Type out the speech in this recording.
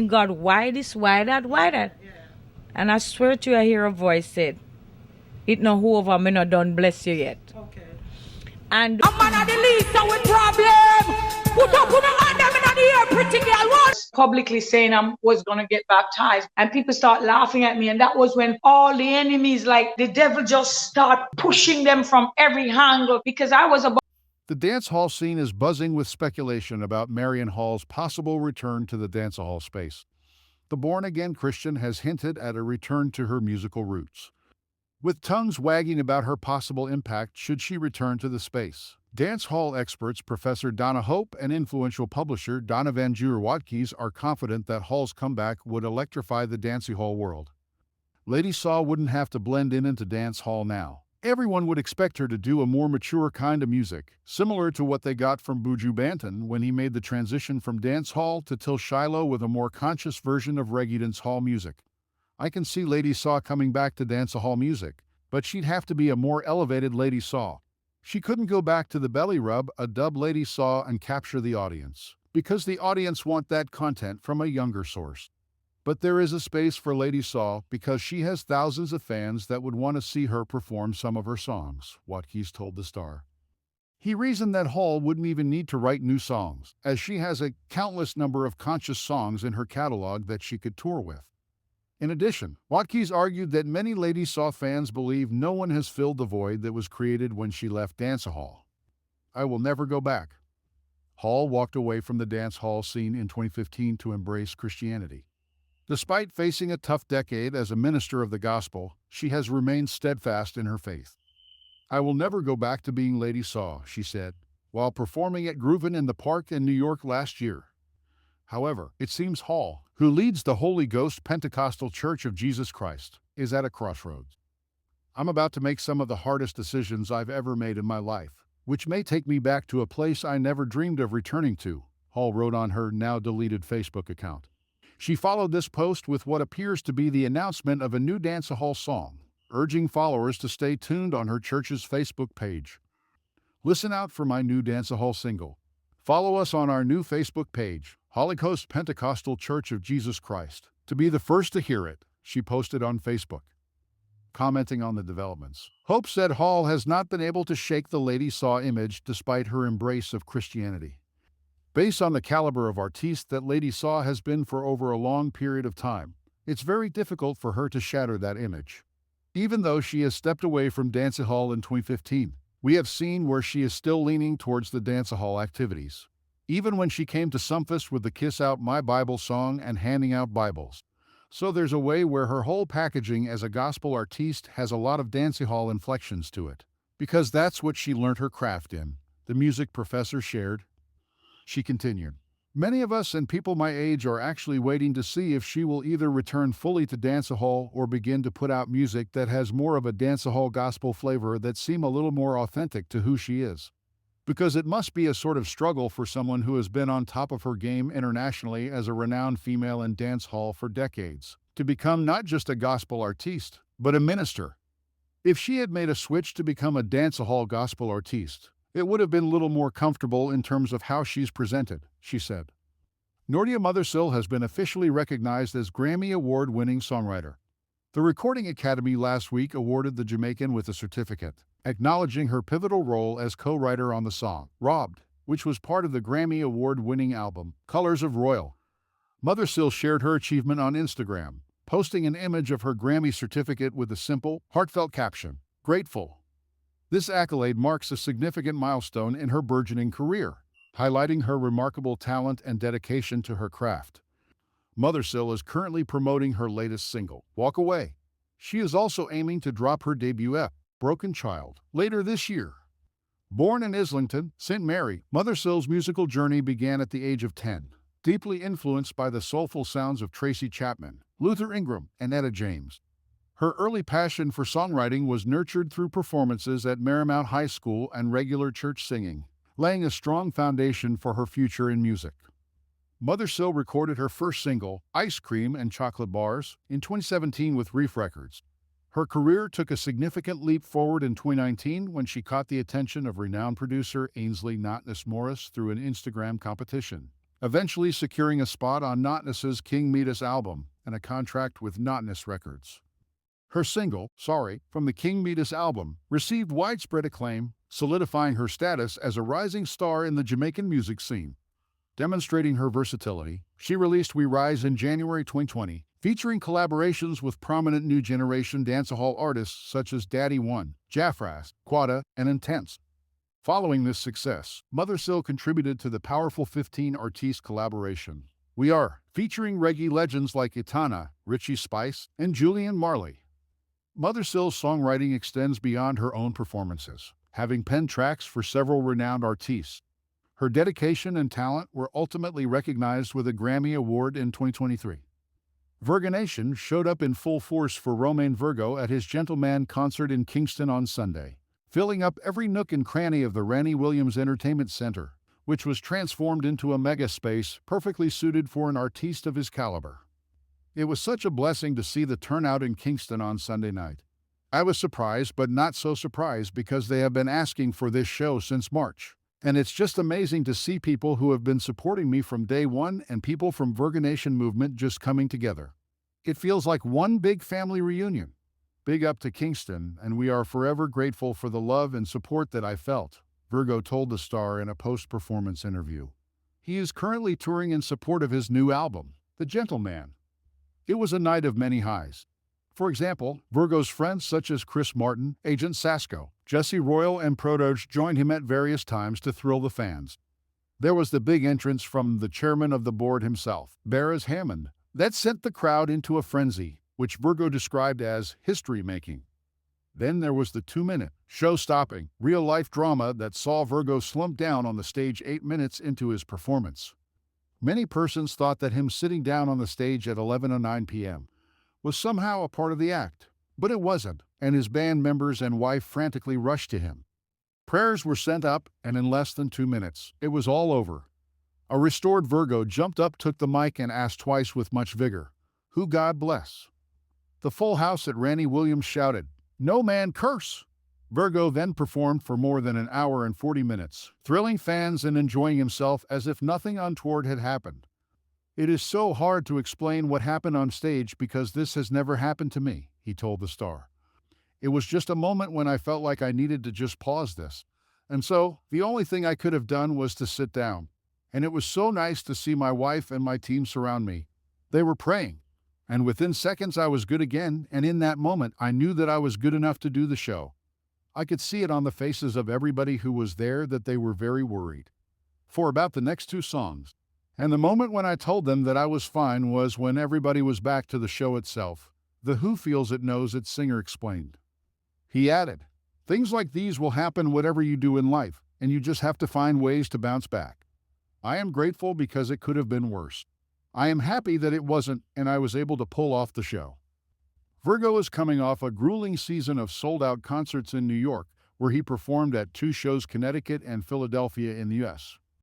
God, why this, why that, why that? And I swear to you, I hear a voice said, it no whoever me not done bless you yet. And a man of the least with problem. Put up on the hand them in the air, pretty girl. What? Publicly saying I was gonna get baptized, and people start laughing at me, and that was when all the enemies, like the devil, just start pushing them from every angle because I was about. The dance hall scene is buzzing with speculation about Marion Hall's possible return to the dancehall space. The born-again Christian has hinted at a return to her musical roots, with tongues wagging about her possible impact should she return to the space. Dance hall experts Professor Donna Hope and influential publisher Donna Van Watkins are confident that Hall's comeback would electrify the dancehall world. Lady Saw wouldn't have to blend in into dance hall now. Everyone would expect her to do a more mature kind of music, similar to what they got from Buju Banton when he made the transition from dance hall to Till Shiloh with a more conscious version of reggae dancehall music. I can see Lady Saw coming back to dancehall music, but she'd have to be a more elevated Lady Saw. She couldn't go back to the belly rub, a dub Lady Saw, and capture the audience, because the audience want that content from a younger source. But there is a space for Lady Saw because she has thousands of fans that would want to see her perform some of her songs, Watkins told the Star. He reasoned that Hall wouldn't even need to write new songs, as she has a countless number of conscious songs in her catalog that she could tour with. In addition, Watkins argued that many Lady Saw fans believe no one has filled the void that was created when she left Dancehall. I will never go back. Hall walked away from the dance hall scene in 2015 to embrace Christianity. Despite facing a tough decade as a minister of the gospel, she has remained steadfast in her faith. I will never go back to being Lady Saw, she said, while performing at Groovin' in the Park in New York last year. However, it seems Hall, who leads the Holy Ghost Pentecostal Church of Jesus Christ, is at a crossroads. I'm about to make some of the hardest decisions I've ever made in my life, which may take me back to a place I never dreamed of returning to, Hall wrote on her now-deleted Facebook account. She followed this post with what appears to be the announcement of a new dancehall song, urging followers to stay tuned on her church's Facebook page. Listen out for my new dancehall single. Follow us on our new Facebook page, Holy Ghost Pentecostal Church of Jesus Christ, to be the first to hear it, she posted on Facebook. Commenting on the developments, Hope said Hall has not been able to shake the Lady Saw image despite her embrace of Christianity. Based on the caliber of artiste that Lady Saw has been for over a long period of time, it's very difficult for her to shatter that image. Even though she has stepped away from dancehall in 2015, we have seen where she is still leaning towards the dancehall activities. Even when she came to Sumfest with the Kiss Out My Bible song and handing out Bibles. So there's a way where her whole packaging as a gospel artiste has a lot of dancehall inflections to it. Because that's what she learned her craft in, the music professor shared. She continued, many of us and people my age are actually waiting to see if she will either return fully to dancehall or begin to put out music that has more of a dancehall gospel flavor that seem a little more authentic to who she is. Because it must be a sort of struggle for someone who has been on top of her game internationally as a renowned female in dancehall for decades, to become not just a gospel artiste, but a minister. If she had made a switch to become a dancehall gospel artiste, it would have been a little more comfortable in terms of how she's presented, she said. Nordia Mothersill has been officially recognized as Grammy Award-winning songwriter. The Recording Academy last week awarded the Jamaican with a certificate, acknowledging her pivotal role as co-writer on the song, Robbed, which was part of the Grammy Award-winning album, Colors of Royal. Mothersill shared her achievement on Instagram, posting an image of her Grammy certificate with a simple, heartfelt caption, "Grateful." This accolade marks a significant milestone in her burgeoning career, highlighting her remarkable talent and dedication to her craft. Mothersill is currently promoting her latest single, Walk Away. She is also aiming to drop her debut EP, Broken Child, later this year. Born in Islington, St. Mary, Mothersill's musical journey began at the age of 10, deeply influenced by the soulful sounds of Tracy Chapman, Luther Ingram, and Etta James. Her early passion for songwriting was nurtured through performances at Marymount High School and regular church singing, laying a strong foundation for her future in music. Mothersill recorded her first single, Ice Cream and Chocolate Bars, in 2017 with Reef Records. Her career took a significant leap forward in 2019 when she caught the attention of renowned producer Ainsley Notness Morris through an Instagram competition. eventually securing a spot on Notness's King Midas album and a contract with Notness Records. Her single, Sorry, from the King Midas album, received widespread acclaim, solidifying her status as a rising star in the Jamaican music scene. Demonstrating her versatility, she released We Rise in January 2020, featuring collaborations with prominent new generation dancehall artists such as Daddy One, Jaffras, Quada, and Intense. Following this success, Mothersill contributed to the powerful 15-artiste collaboration We Are, featuring reggae legends like Itana, Richie Spice, and Julian Marley. Mothersill's songwriting extends beyond her own performances, having penned tracks for several renowned artists. Her dedication and talent were ultimately recognized with a Grammy Award in 2023. Virgonation showed up in full force for Romain Virgo at his Gentleman concert in Kingston on Sunday, filling up every nook and cranny of the Ranny Williams Entertainment Center, which was transformed into a mega space perfectly suited for an artiste of his caliber. It was such a blessing to see the turnout in Kingston on Sunday night. I was surprised, but not so surprised because they have been asking for this show since March. And it's just amazing to see people who have been supporting me from day one and people from Virgonation movement just coming together. It feels like one big family reunion. Big up to Kingston, and we are forever grateful for the love and support that I felt, Virgo told the Star in a post-performance interview. He is currently touring in support of his new album, The Gentleman. It was a night of many highs. For example, Virgo's friends such as Chris Martin, Agent Sasco, Jesse Royal, and Prodoge joined him at various times to thrill the fans. There was the big entrance from the chairman of the board himself, Barras Hammond, that sent the crowd into a frenzy, which Virgo described as history-making. Then there was the 2-minute, show-stopping, real-life drama that saw Virgo slump down on the stage 8 minutes into his performance. Many persons thought that him sitting down on the stage at 11:09 p.m. was somehow a part of the act, but it wasn't, and his band members and wife frantically rushed to him. Prayers were sent up, and in less than 2 minutes, it was all over. A restored Virgo jumped up, took the mic, and asked twice with much vigor, "Who God bless?" The full house at Ranny Williams shouted, "No man curse!" Virgo then performed for more than an hour and 40 minutes, thrilling fans and enjoying himself as if nothing untoward had happened. "It is so hard to explain what happened on stage because this has never happened to me," he told the Star. "It was just a moment when I felt like I needed to just pause this. And so, the only thing I could have done was to sit down. And it was so nice to see my wife and my team surround me. They were praying. And within seconds I was good again, and in that moment I knew that I was good enough to do the show. I could see it on the faces of everybody who was there that they were very worried. For about the next 2 songs. And the moment when I told them that I was fine was when everybody was back to the show itself. The Who feels it knows it singer explained. He added, "Things like these will happen whatever you do in life, and you just have to find ways to bounce back. I am grateful because it could have been worse. I am happy that it wasn't, and I was able to pull off the show." Virgo is coming off a grueling season of sold-out concerts in New York, where he performed at 2 shows, Connecticut and Philadelphia in the U.S.